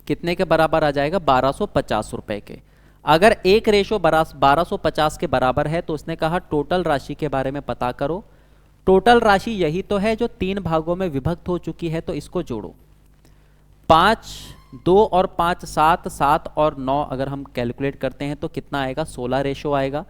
कितने के बराबर आ जाएगा 1250 रुपए के। अगर एक रेशो 1250 के बराबर है तो उसने कहा टोटल राशि के बारे में पता करो। टोटल राशि यही तो है जो 3 भागों में विभक्त हो चुकी है, तो इसको जोड़ो। 5, 2 और 5 7, 7 और 9 अगर हम कैलकुलेट करते हैं तो कितना आएगा 16 रेशो आएगा।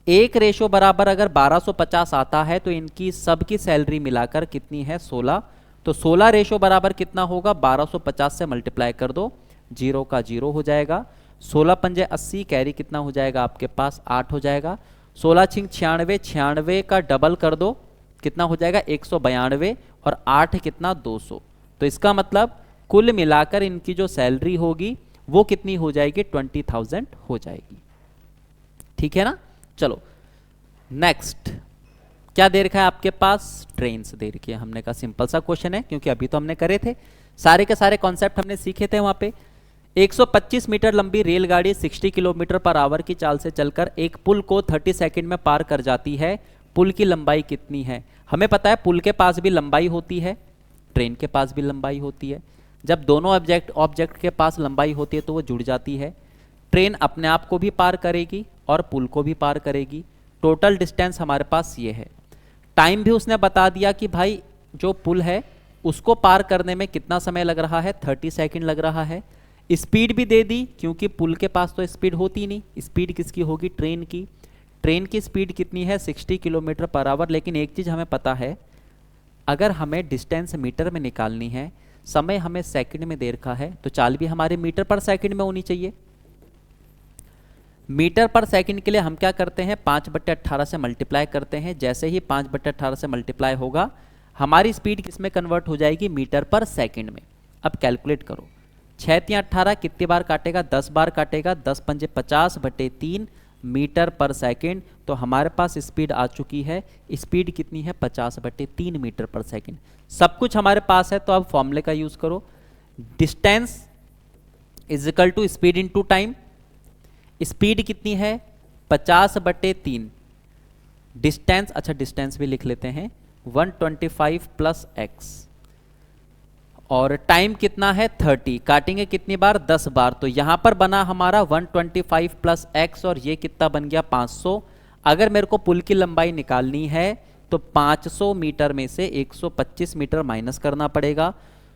एक रेशो बराबर अगर 1250 आता है तो इनकी सबकी सैलरी मिलाकर कितनी है 16। तो 16 रेशो बराबर कितना होगा 1250 से मल्टीप्लाई कर दो, 0 का 0 हो जाएगा। 16 पंजे 80, कैरी कितना हो जाएगा आपके पास 8 हो जाएगा। 16 छिंग 96, 96 का डबल कर दो कितना हो जाएगा 192, और 8 कितना 200। तो इसका मतलब कुल मिलाकर इनकी जो सैलरी होगी वो कितनी हो जाएगी 20,000 हो जाएगी। ठीक है ना। चलो नेक्स्ट क्या दे रखा है आपके पास, ट्रेन्स दे रखी है। हमने कहा सिंपल सा क्वेश्चन है क्योंकि अभी तो हमने करे थे, सारे के सारे कॉन्सेप्ट हमने सीखे थे वहां पे। 125 मीटर लंबी रेलगाड़ी 60 किलोमीटर पर आवर की चाल से चलकर एक पुल को 30 सेकंड में पार कर जाती है। पुल की लंबाई कितनी है। हमें पता है पुल के पास भी लंबाई होती है, ट्रेन के पास भी लंबाई होती है। जब दोनों ऑब्जेक्ट के पास लंबाई होती है तो वो जुड़ जाती है। ट्रेन अपने आप को भी पार करेगी और पुल को भी पार करेगी। टोटल डिस्टेंस हमारे पास ये है। टाइम भी उसने बता दिया कि भाई जो पुल है उसको पार करने में कितना समय लग रहा है 30 सेकंड लग रहा है। स्पीड भी दे दी क्योंकि पुल के पास तो स्पीड होती नहीं, स्पीड किसकी होगी ट्रेन की। ट्रेन की स्पीड कितनी है 60 किलोमीटर पर आवर। लेकिन एक चीज़ हमें पता है, अगर हमें डिस्टेंस मीटर में निकालनी है, समय हमें सेकंड में दे रखा है, तो चाल भी हमारे मीटर पर सेकंड में होनी चाहिए। मीटर पर सेकंड के लिए हम क्या करते हैं 5/18 से मल्टीप्लाई करते हैं। जैसे ही 5/18 से मल्टीप्लाई होगा हमारी स्पीड किस में कन्वर्ट हो जाएगी मीटर पर सेकंड में। अब कैलकुलेट करो, 6 × 18 कितनी बार काटेगा 10 बार काटेगा, 10 पंजे 50/3 मीटर पर सेकंड। तो हमारे पास स्पीड आ चुकी है, स्पीड कितनी है 50/3 मीटर पर सेकंड। सब कुछ हमारे पास है तो अब फॉर्मूले का यूज करो, distance is equal to speed into time. Speed कितनी है 50/3, डिस्टेंस, अच्छा डिस्टेंस भी लिख लेते हैं 125 + x, और टाइम कितना है 30, काटेंगे कितनी बार 10 बार। तो यहां पर बना हमारा 125 + x, और ये कितना बन गया 500। अगर मेरे को पुल की लंबाई निकालनी है तो 500 मीटर में से 125 मीटर माइनस करना पड़ेगा।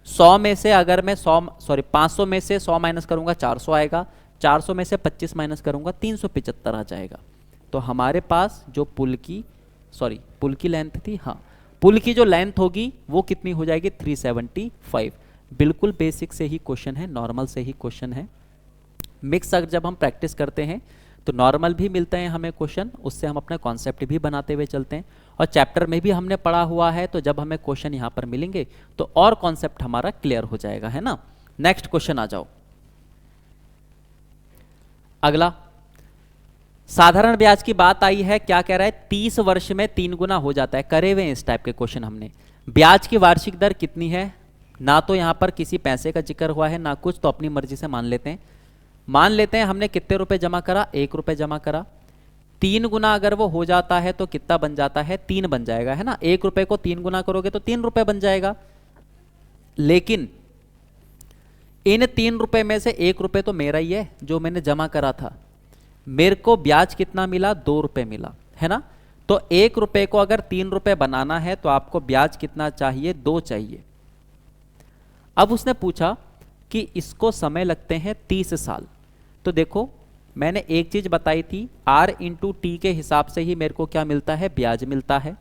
100 में से अगर मैं 500 में से 100 माइनस करूंगा 400 आएगा, 400 में से 25 माइनस करूंगा 375 आ जाएगा। तो हमारे पास जो पुल की लेंथ थी, हाँ पुल की जो लेंथ होगी वो कितनी हो जाएगी 375। बिल्कुल बेसिक से ही क्वेश्चन है, नॉर्मल से ही क्वेश्चन है। मिक्स अगर जब हम प्रैक्टिस करते हैं तो नॉर्मल भी मिलते हैं हमें क्वेश्चन, उससे हम अपने कॉन्सेप्ट भी बनाते हुए चलते हैं। और चैप्टर में भी हमने पढ़ा हुआ है, तो जब हमें क्वेश्चन यहाँ पर मिलेंगे तो और कॉन्सेप्ट हमारा क्लियर हो जाएगा, है ना। नेक्स्ट क्वेश्चन आ जाओ। अगला साधारण ब्याज की बात आई है, क्या कह रहा है 30 वर्ष में 3 गुना हो जाता है। करे हुए इस टाइप के क्वेश्चन हमने। ब्याज की वार्षिक दर कितनी है, ना तो यहां पर किसी पैसे का जिक्र हुआ है ना कुछ, तो अपनी मर्जी से मान लेते हैं हमने कितने रुपए जमा करा 1 रुपए जमा करा। 3 गुना अगर वो हो जाता है तो कितना बन जाता है 3 बन जाएगा, है ना। 1 रुपए को 3 गुना करोगे तो 3 रुपए बन जाएगा। लेकिन इन 3 रुपए में से 1 रुपए तो मेरा ही है जो मैंने जमा करा था। मेरे को ब्याज कितना मिला 2 रुपए मिला, है ना। तो 1 रुपए को अगर 3 रुपए बनाना है तो आपको ब्याज कितना चाहिए 2 चाहिए। अब उसने पूछा कि इसको समय लगते हैं 30 साल। तो देखो मैंने एक चीज बताई थी, R × T के हिसाब से ही मेरे को क्या मिलता है ब्याज मिलता है।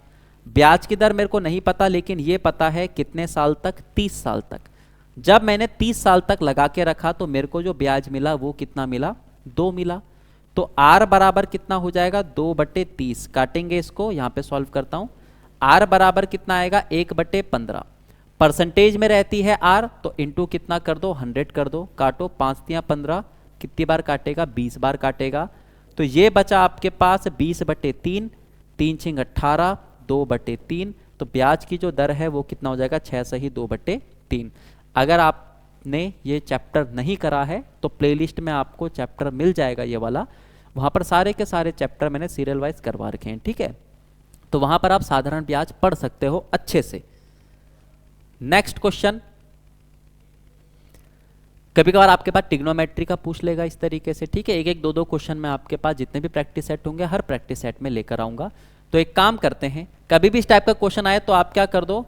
ब्याज की दर मेरे को नहीं पता, लेकिन ये पता है कितने साल तक 30 साल तक। जब मैंने 30 साल तक लगा के रखा तो मेरे को जो ब्याज मिला वो कितना मिला 2 मिला। तो r बराबर कितना हो जाएगा 2/30, काटेंगे इसको, यहाँ पे सॉल्व करता हूँ। r बराबर कितना आएगा 1/15, परसेंटेज में रहती है r, तो इंटू कितना कर दो 100 कर दो, काटो 5 तियां 15, कितनी बार काटेगा 20 बार काटेगा। तो ये बचा आपके पास 20/3, 3 छिंग 18, 2/3। तो ब्याज की जो दर है वो कितना हो जाएगा 6 सही 2/3। अगर आपने ये चैप्टर नहीं करा है तो प्लेलिस्ट में आपको चैप्टर मिल जाएगा ये वाला, वहाँ पर सारे के सारे चैप्टर मैंने सीरियल वाइज करवा रखे हैं, ठीक है। तो वहाँ पर आप साधारण ब्याज पढ़ सकते हो अच्छे से। नेक्स्ट क्वेश्चन, कभी कभार आपके पास ट्रिग्नोमेट्री का पूछ लेगा इस तरीके से, ठीक है। एक एक दो दो क्वेश्चन मैं आपके पास जितने भी प्रैक्टिस सेट होंगे हर प्रैक्टिस सेट में लेकर आऊंगा। तो एक काम करते हैं, कभी भी इस टाइप का क्वेश्चन आए तो आप क्या कर दो,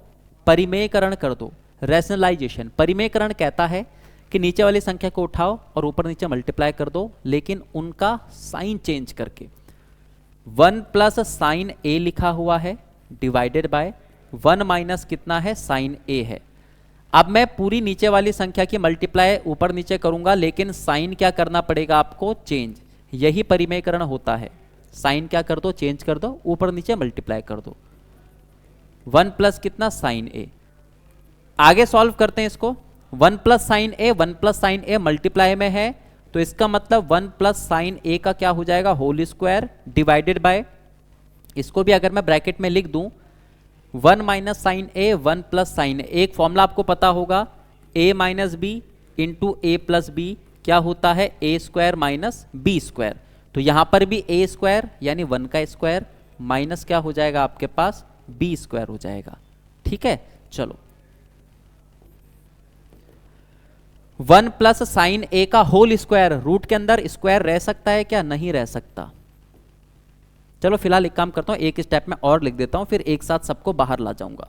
परिमेयकरण कर दो, रैशनलाइजेशन। परिमेयकरण कहता है कि नीचे वाली संख्या को उठाओ और ऊपर नीचे मल्टीप्लाई कर दो, लेकिन उनका साइन चेंज करके। 1 प्लस साइन ए लिखा हुआ है डिवाइडेड बाय 1 माइनस कितना है साइन ए है। अब मैं पूरी नीचे वाली संख्या की मल्टीप्लाई ऊपर नीचे करूंगा, लेकिन साइन क्या करना पड़ेगा आपको, चेंज। यही परिमेयकरण होता है, साइन क्या कर दो चेंज कर दो, ऊपर नीचे मल्टीप्लाई कर दो। 1 प्लस कितना साइन ए, आगे सॉल्व करते हैं इसको। 1 plus sine A, 1 plus sine A multiply में है, तो इसका मतलब 1 प्लस साइन ए का क्या हो जाएगा होल स्क्वायर डिवाइडेड बाय, इसको भी अगर मैं ब्रैकेट में लिख दूं 1 minus sine A 1 plus sine A. एक फॉर्मूला आपको पता होगा, a minus B into A plus B क्या होता है A square minus B square. तो यहां पर भी ए स्क्वायर यानी 1 का स्क्वायर माइनस क्या हो जाएगा आपके पास बी स्क्वायर हो जाएगा, ठीक है। चलो 1 प्लस साइन ए का होल स्क्वायर, रूट के अंदर स्क्वायर रह सकता है क्या, नहीं रह सकता। चलो फिलहाल एक काम करता हूं, एक स्टेप में और लिख देता हूं, फिर एक साथ सबको बाहर ला जाऊंगा।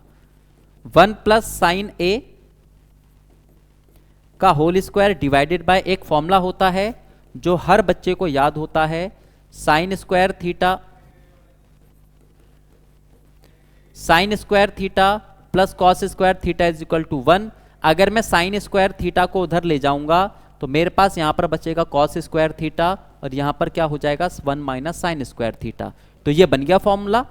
1 प्लस साइन ए का होल स्क्वायर डिवाइडेड बाय, एक फॉर्मूला होता है जो हर बच्चे को याद होता है, sine square theta plus cos square theta is equal to 1। अगर मैं साइन स्क्वायर थीटा को उधर ले जाऊंगा तो मेरे पास यहां पर बचेगा कॉस स्क्वायर थीटा, और यहां पर क्या हो जाएगा 1 माइनस साइन स्क्वायर थीटा। तो ये बन गया formula.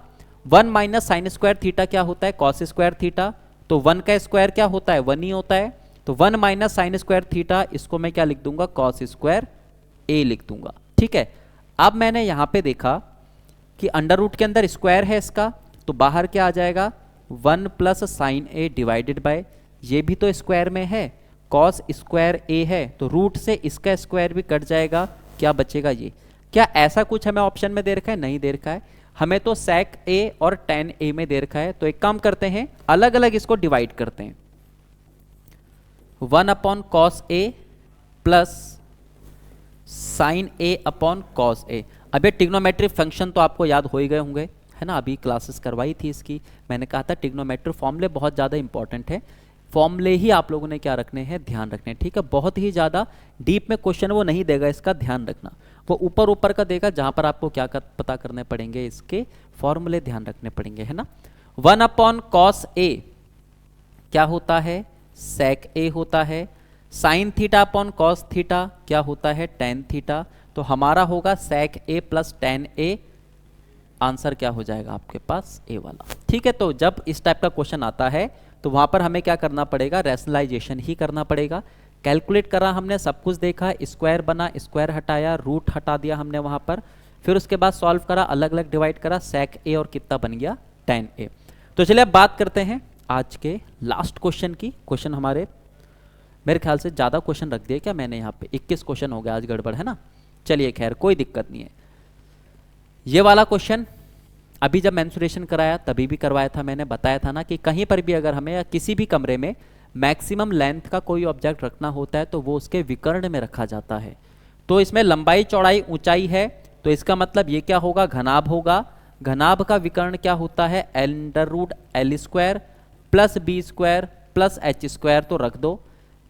1 minus sign square theta क्या होता है कॉस स्क्वायर थीटा, तो 1 का स्क्वायर क्या होता है 1 ही होता है। तो 1 माइनस साइन स्क्वायर थीटा, इसको मैं क्या लिख दूंगा कॉस स्क्वायर ए लिख दूंगा, ठीक है। अब मैंने यहां पे देखा कि अंडर रूट के अंदर स्क्वायर है इसका, तो बाहर क्या आ जाएगा 1 plus sine A divided by, ये भी तो स्क्वायर में है, कॉस स्क्वायर ए है, तो रूट से इसका स्क्वायर भी कट जाएगा, क्या बचेगा ये। क्या ऐसा कुछ हमें ऑप्शन में दे रखा है, नहीं दे रखा है, हमें तो sec a और tan a में दे रखा है। तो एक काम करते हैं अलग अलग इसको डिवाइड करते हैं, 1 upon cos a plus sign a upon cos a। अब ये ट्रिग्नोमेट्रिक फंक्शन तो आपको याद हो ही गए होंगे, है ना, अभी क्लासेस करवाई थी इसकी, मैंने कहा था ट्रिग्नोमेट्रिक फॉर्मूले बहुत ज़्यादा इंपॉर्टेंट है, फॉर्मूले ही आप लोगों ने क्या रखने हैं ध्यान रखने हैं, ठीक है। बहुत ही ज़्यादा डीप में क्वेश्चन वो नहीं देगा, इसका ध्यान रखना, वो ऊपर ऊपर का देगा जहाँ पर आपको क्या पता करने पड़ेंगे, इसके फॉर्मूले ध्यान रखने पड़ेंगे, है ना। 1 अपॉन कॉस ए क्या होता है सेक ए होता है, sine theta upon cos theta क्या होता है टेन थीटा, तो हमारा होगा सेक ए प्लस टेन ए, आंसर क्या हो जाएगा आपके पास ए वाला, ठीक है। तो जब इस टाइप का क्वेश्चन आता है तो वहां पर हमें क्या करना पड़ेगा, रैशनलाइजेशन ही करना पड़ेगा। कैलकुलेट करा हमने, सब कुछ देखा, स्क्वायर बना, स्क्वायर हटाया, रूट हटा दिया हमने वहां पर, फिर उसके बाद सॉल्व करा, अलग अलग डिवाइड करा, सेक ए और कितना बन गया टेन ए। तो चलिए अब बात करते हैं आज के लास्ट क्वेश्चन की। क्वेश्चन हमारे मेरे ख्याल से ज़्यादा क्वेश्चन रख दिए क्या मैंने यहाँ पे, 21 क्वेश्चन हो गया आज, गड़बड़ है ना। चलिए खैर कोई दिक्कत नहीं है। ये वाला क्वेश्चन अभी जब मेंसुरेशन कराया तभी भी करवाया था, मैंने बताया था ना कि कहीं पर भी अगर हमें या किसी भी कमरे में मैक्सिमम लेंथ का कोई ऑब्जेक्ट रखना होता है तो वो उसके विकर्ण में रखा जाता है। तो इसमें लंबाई चौड़ाई ऊंचाई है, तो इसका मतलब ये क्या होगा घनाभ होगा। घनाभ का विकर्ण क्या होता है under root L square plus B square plus H square, तो रख दो।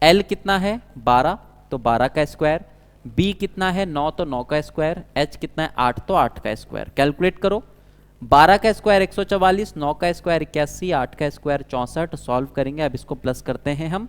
एल कितना है 12, तो 12 का स्क्वायर, बी कितना है 9, तो 9 का स्क्वायर, एच कितना है 8, तो 8 का स्क्वायर। कैलकुलेट करो, 12 का स्क्वायर 144, 9 का स्क्वायर 81, 8 का स्क्वायर 64। सॉल्व करेंगे, अब इसको प्लस करते हैं हम।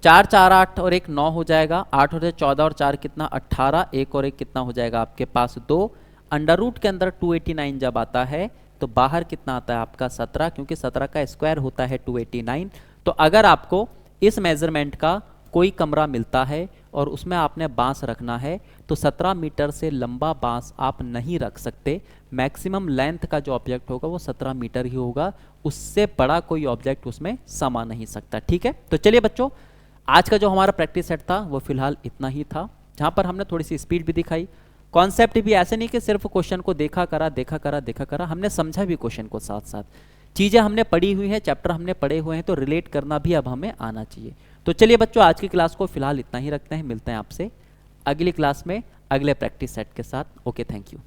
4 4 8 और एक 9 हो जाएगा, 8 और 14 और 4 कितना 18, एक और एक कितना हो जाएगा आपके पास 2। अंडर रूट के अंदर 289 जब आता है तो बाहर कितना आता है आपका 17, क्योंकि 17 का स्क्वायर होता है 289। तो अगर आपको इस मेजरमेंट का कोई कमरा मिलता है और उसमें आपने बांस रखना है तो 17 मीटर से लंबा बांस आप नहीं रख सकते। मैक्सिमम लेंथ का जो ऑब्जेक्ट होगा वो 17 मीटर ही होगा, उससे बड़ा कोई ऑब्जेक्ट उसमें समा नहीं सकता। ठीक है, तो चलिए बच्चों, आज का जो हमारा प्रैक्टिस सेट था वो फिलहाल इतना ही था, जहां पर हमने थोड़ी सी स्पीड भी दिखाई। कॉन्सेप्ट भी ऐसे नहीं कि सिर्फ क्वेश्चन को देखा करा देखा करा देखा करा, हमने समझा भी क्वेश्चन को, साथ साथ चीजें हमने पढ़ी हुई हैं, चैप्टर हमने पढ़े हुए हैं, तो रिलेट करना भी अब हमें आना चाहिए। तो चलिए बच्चों, आज की क्लास को फिलहाल इतना ही रखते हैं, मिलते हैं आपसे अगली क्लास में अगले प्रैक्टिस सेट के साथ। Okay, thank you.